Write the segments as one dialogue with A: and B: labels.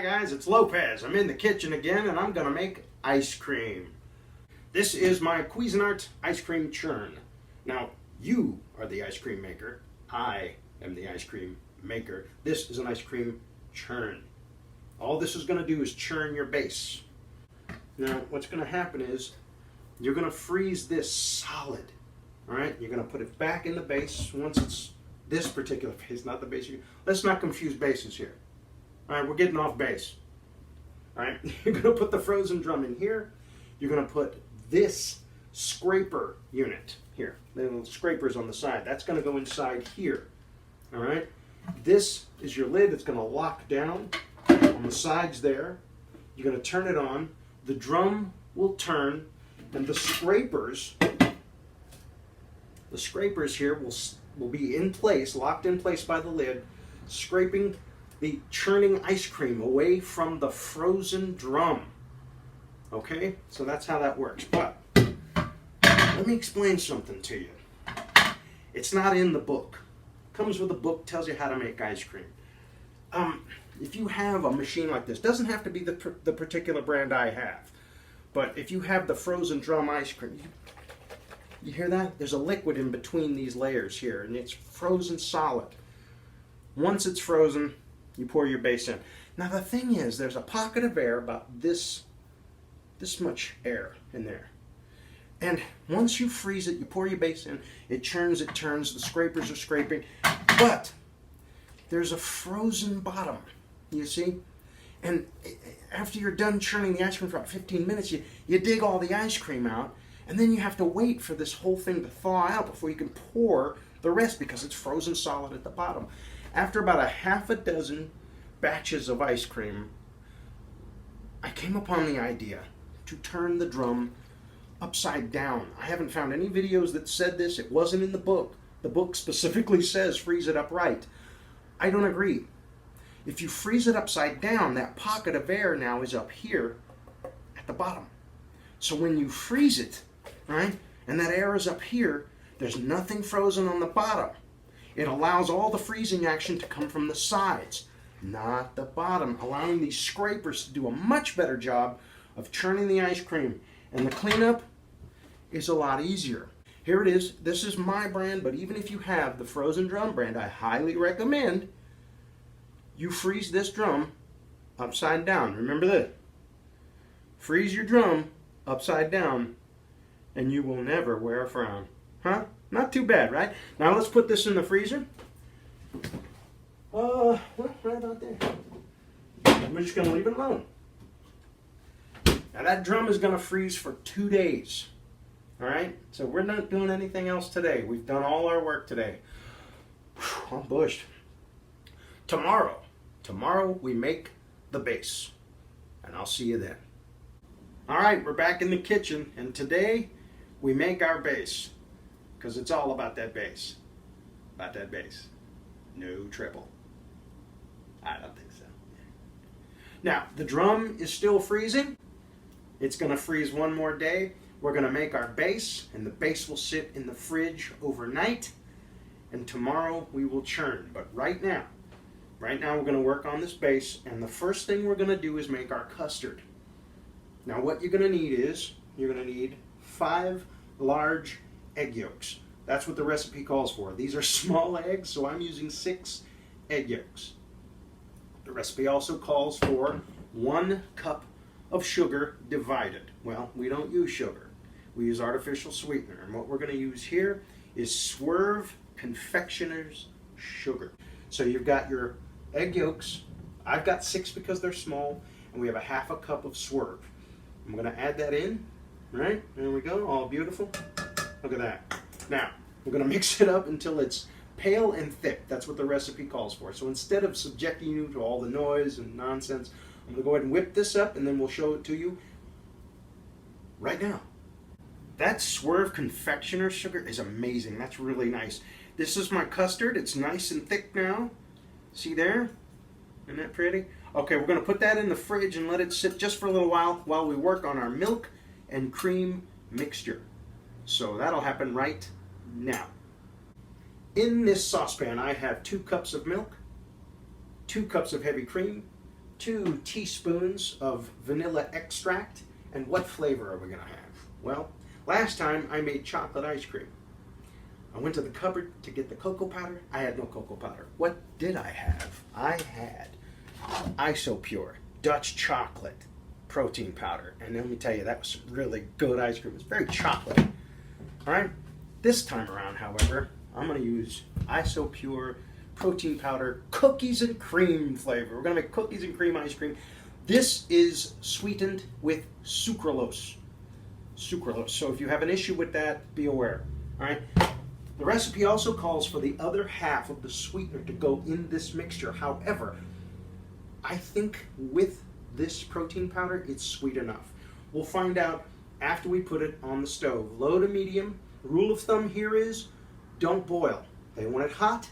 A: guys, it's Lopez. I'm in the kitchen again and I'm gonna make ice cream. This is my Cuisinart ice cream churn. Now, you are the ice cream maker. I am the ice cream maker. This is an ice cream churn. All this is gonna do is churn your base. Now, what's gonna happen is you're gonna freeze this solid. All right, you're gonna put it back in the base once it's this particular base, not the base. Let's not confuse bases here. All right, we're getting off base. All right, you're gonna put the frozen drum in here. You're gonna put this scraper unit here. The little scrapers on the side. That's gonna go inside here. All right, this is your lid. It's gonna lock down on the sides there. You're gonna turn it on. The drum will turn, and the scrapers here will be in place, locked in place by the lid, scraping the churning ice cream away from the frozen drum. Okay, so that's how that works. But let me explain something to you. It's not in the book. It comes with a book, tells you how to make ice cream. If you have a machine like this, doesn't have to be the particular brand I have, but if you have the frozen drum ice cream, you hear that? There's a liquid in between these layers here, and it's frozen solid. Once it's frozen, you pour your base in. Now the thing is, there's a pocket of air, about this much air in there. And once you freeze it, you pour your base in, it churns, it turns, the scrapers are scraping, but there's a frozen bottom, you see? And after you're done churning the ice cream for about 15 minutes, you dig all the ice cream out, and then you have to wait for this whole thing to thaw out before you can pour the rest because it's frozen solid at the bottom. After about a half a dozen batches of ice cream, I came upon the idea to turn the drum upside down. I haven't found any videos that said this. It wasn't in the book. The book specifically says freeze it upright. I don't agree. If you freeze it upside down, that pocket of air now is up here at the bottom. So when you freeze it, right, and that air is up here, there's nothing frozen on the bottom. It allows all the freezing action to come from the sides, not the bottom, allowing these scrapers to do a much better job of churning the ice cream. And the cleanup is a lot easier. Here it is. This is my brand, but even if you have the frozen drum brand, I highly recommend you freeze this drum upside down. Remember that. Freeze your drum upside down, and you will never wear a frown. Huh? Not too bad, right? Now let's put this in the freezer. Right about there. I'm just going to leave it alone. Now that drum is going to freeze for 2 days. All right? So we're not doing anything else today. We've done all our work today. Whew, I'm bushed. Tomorrow we make the base. And I'll see you then. All right, we're back in the kitchen, and today we make our base, because it's all about that base. About that base. No triple. I don't think so. Now, the drum is still freezing. It's going to freeze one more day. We're going to make our base, and the base will sit in the fridge overnight, and tomorrow we will churn. But right now we're going to work on this base, and the first thing we're going to do is make our custard. Now what you're going to need is, you're going to need 5 large egg yolks. That's what the recipe calls for. These are small eggs, so I'm using 6 egg yolks. The recipe also calls for 1 cup of sugar divided. Well, we don't use sugar. We use artificial sweetener. And what we're going to use here is Swerve Confectioner's sugar. So you've got your egg yolks. I've got 6 because they're small, and we have a half a cup of Swerve. I'm going to add that in, right? There we go, all beautiful. Look at that. Now, we're going to mix it up until it's pale and thick. That's what the recipe calls for. So instead of subjecting you to all the noise and nonsense, I'm going to go ahead and whip this up, and then we'll show it to you right now. That Swerve Confectioner sugar is amazing. That's really nice. This is my custard. It's nice and thick now. See there? Isn't that pretty? Okay, we're going to put that in the fridge and let it sit just for a little while we work on our milk and cream mixture. So that'll happen right now. In this saucepan, I have 2 cups of milk, 2 cups of heavy cream, 2 teaspoons of vanilla extract. And what flavor are we going to have? Well, last time I made chocolate ice cream. I went to the cupboard to get the cocoa powder. I had no cocoa powder. What did I have? I had Isopure Dutch chocolate protein powder. And let me tell you, that was some really good ice cream. It's very chocolatey. All right. This time around, however, I'm going to use Isopure protein powder cookies and cream flavor. We're going to make cookies and cream ice cream. This is sweetened with sucralose. So if you have an issue with that, be aware. All right. The recipe also calls for the other half of the sweetener to go in this mixture. However, I think with this protein powder, it's sweet enough. We'll find out after we put it on the stove. Low to medium. Rule of thumb here is don't boil. They want it hot,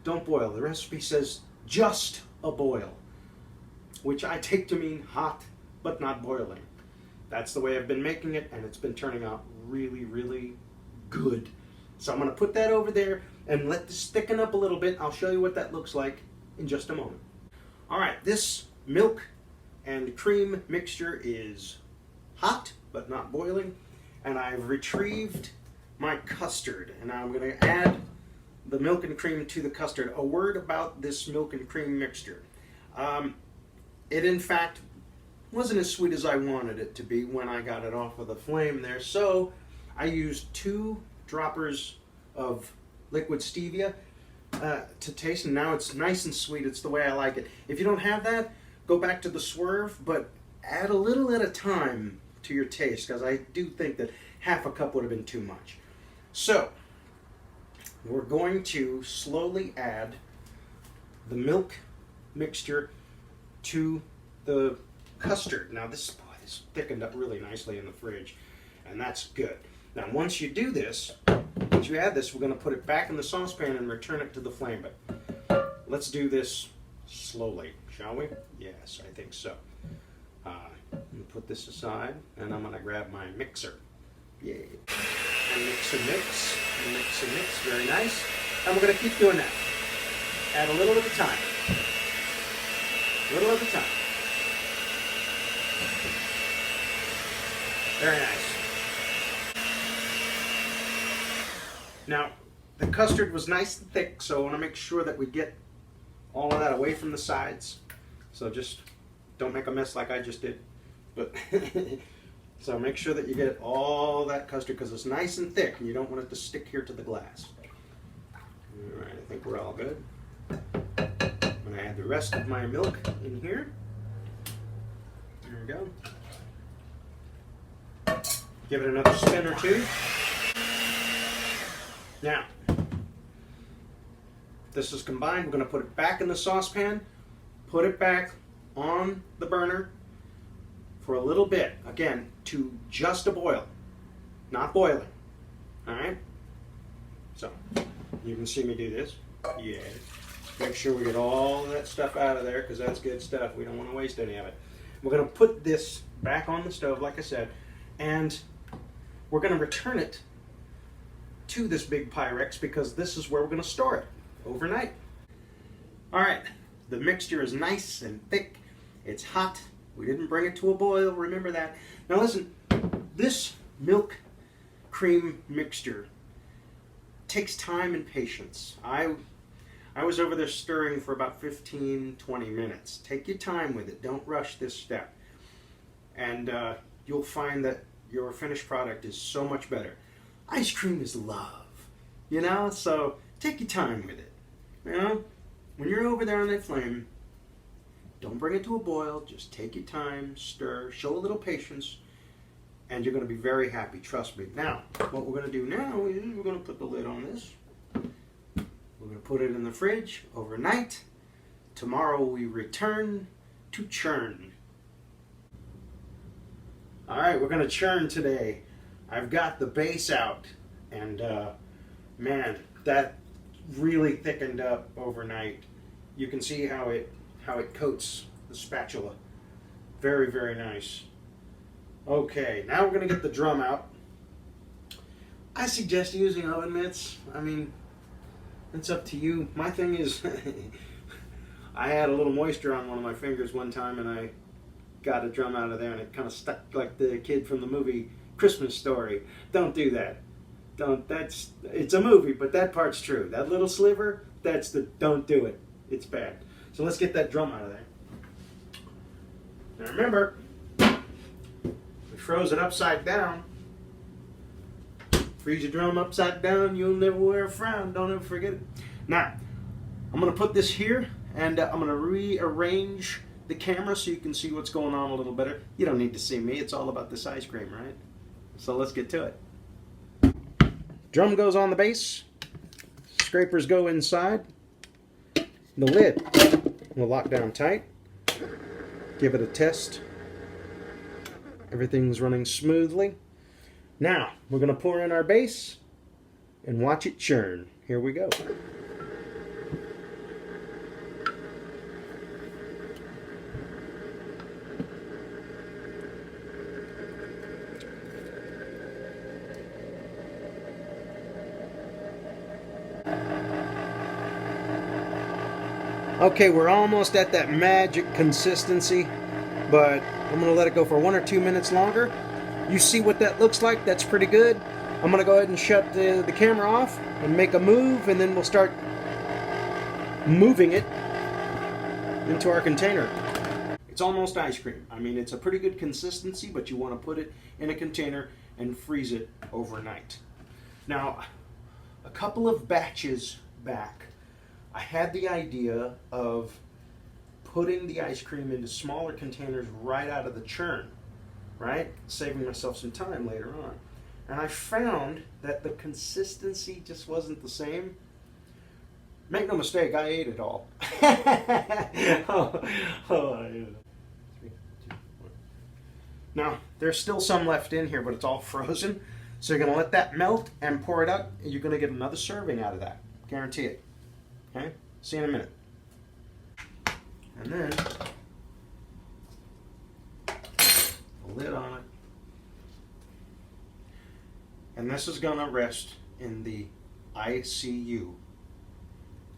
A: don't boil. The recipe says just a boil, which I take to mean hot but not boiling. That's the way I've been making it, and it's been turning out really, really good. So I'm going to put that over there and let this thicken up a little bit. I'll show you what that looks like in just a moment. All right, this milk and cream mixture is hot but not boiling, and I've retrieved my custard, and I'm going to add the milk and cream to the custard. A word about this milk and cream mixture. It in fact wasn't as sweet as I wanted it to be when I got it off of the flame there, so I used 2 droppers of liquid stevia to taste, and now it's nice and sweet. It's the way I like it. If you don't have that, go back to the swerve, but add a little at a time to your taste, because I do think that half a cup would have been too much. So we're going to slowly add the milk mixture to the custard. Now this thickened up really nicely in the fridge, and that's good. Now once you do this, once you add this, we're going to put it back in the saucepan and return it to the flame. But let's do this slowly, shall we? Yes, I think so. Let me put this aside, and I'm going to grab my mixer. Yay. And mix and mix, and mix and mix, very nice. And we're going to keep doing that. Add a little at a time. A little at a time. Very nice. Now, the custard was nice and thick, so I want to make sure that we get all of that away from the sides. So just don't make a mess like I just did. But so make sure that you get all that custard, because it's nice and thick and you don't want it to stick here to the glass. All right, I think we're all good. I'm going to add the rest of my milk in here. There we go. Give it another spin or two. Now, this is combined. We're going to put it back in the saucepan, put it back on the burner for a little bit, again, to just a boil, not boiling. All right? So, you can see me do this. Yeah. Make sure we get all that stuff out of there, because that's good stuff. We don't want to waste any of it. We're going to put this back on the stove, like I said, and we're going to return it to this big Pyrex, because this is where we're going to store it overnight. All right, the mixture is nice and thick. It's hot. We didn't bring it to a boil, remember that. Now listen, this milk cream mixture takes time and patience. I was over there stirring for about 15-20 minutes. Take your time with it. Don't rush this step. And you'll find that your finished product is so much better. Ice cream is love, you know? So take your time with it. You know? When you're over there on that flame, don't bring it to a boil. Just take your time, stir, show a little patience, and you're going to be very happy. Trust me. Now, what we're going to do now is we're going to put the lid on this. We're going to put it in the fridge overnight. Tomorrow we return to churn. All right, we're going to churn today. I've got the base out, and man, that really thickened up overnight. You can see how it coats the spatula. Very, very nice. Okay, now we're going to get the drum out. I suggest using oven mitts. I mean, it's up to you. My thing is, I had a little moisture on one of my fingers one time, and I got a drum out of there, and it kind of stuck like the kid from the movie Christmas Story. Don't do that. It's a movie, but that part's true. That little sliver, don't do it. It's bad. So let's get that drum out of there. Now remember, we froze it upside down. Freeze your drum upside down, you'll never wear a frown. Don't ever forget it. Now, I'm going to put this here, and I'm going to rearrange the camera so you can see what's going on a little better. You don't need to see me. It's all about this ice cream, right? So let's get to it. Drum goes on the base. Scrapers go inside. The lid will lock down tight. Give it a test. Everything's running smoothly. Now, we're going to pour in our base and watch it churn. Here we go. Okay, we're almost at that magic consistency, but I'm going to let it go for 1 or 2 minutes longer. You see what that looks like? That's pretty good. I'm going to go ahead and shut the camera off and make a move, and then we'll start moving it into our container. It's almost ice cream. I mean, it's a pretty good consistency, but you want to put it in a container and freeze it overnight. Now, a couple of batches back, I had the idea of putting the ice cream into smaller containers right out of the churn, right? Saving myself some time later on. And I found that the consistency just wasn't the same. Make no mistake, I ate it all. I ate it. 3, 2, 1. Now, there's still some left in here, but it's all frozen. So you're going to let that melt and pour it out, and you're going to get another serving out of that. Guarantee it. Okay? See you in a minute. And then, the lid on it. And this is going to rest in the ICU,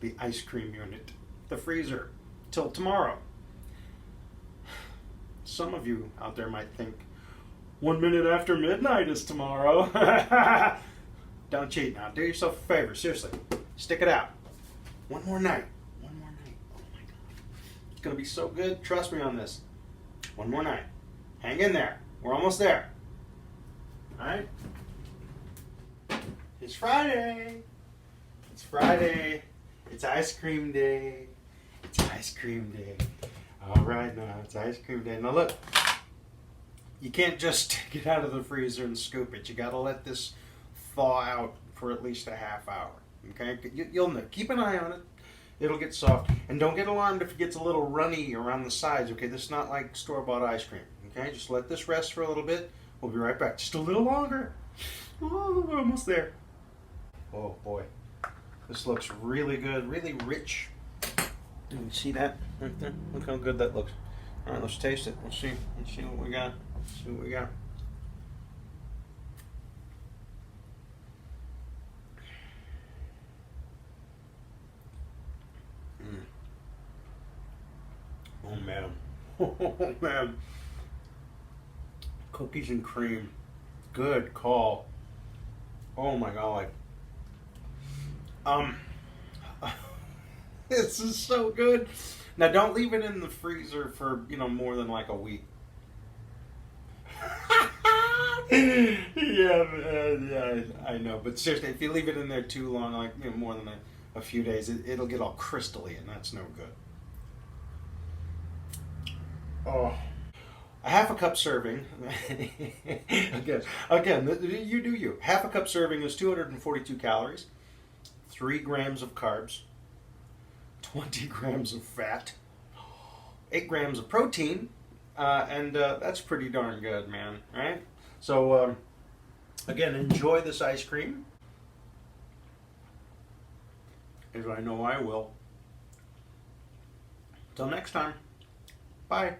A: the ice cream unit, the freezer, till tomorrow. Some of you out there might think, 1 minute after midnight is tomorrow. Don't cheat now. Do yourself a favor. Seriously. Stick it out. One more night. One more night. Oh my God. It's going to be so good. Trust me on this. One more night. Hang in there. We're almost there. All right? It's Friday. It's Friday. It's ice cream day. It's ice cream day. All right, now it's ice cream day. Now look. You can't just take it out of the freezer and scoop it. You got to let this thaw out for at least a half hour. Okay, you'll know. Keep an eye on it. It'll get soft, and don't get alarmed if it gets a little runny around the sides. Okay, this is not like store-bought ice cream. Okay, just let this rest for a little bit. We'll be right back. Just a little longer. Oh, we're almost there. Oh boy, this looks really good, really rich. You see that right there? Look how good that looks. All right, let's taste it. Let's see. Let's see what we got. Let's see what we got. Oh man. Oh man. Cookies and cream. Good call. Oh my God. This is so good. Now don't leave it in the freezer for, more than like a week. Yeah, I know. But seriously, if you leave it in there too long, like more than a few days, it'll get all crystally, and that's no good. Oh, a half a cup serving. again, you do you. Half a cup serving is 242 calories, 3 grams of carbs, 20 grams of fat, 8 grams of protein, and that's pretty darn good, man. Right? So, again, enjoy this ice cream, as I know I will. Till next time, bye.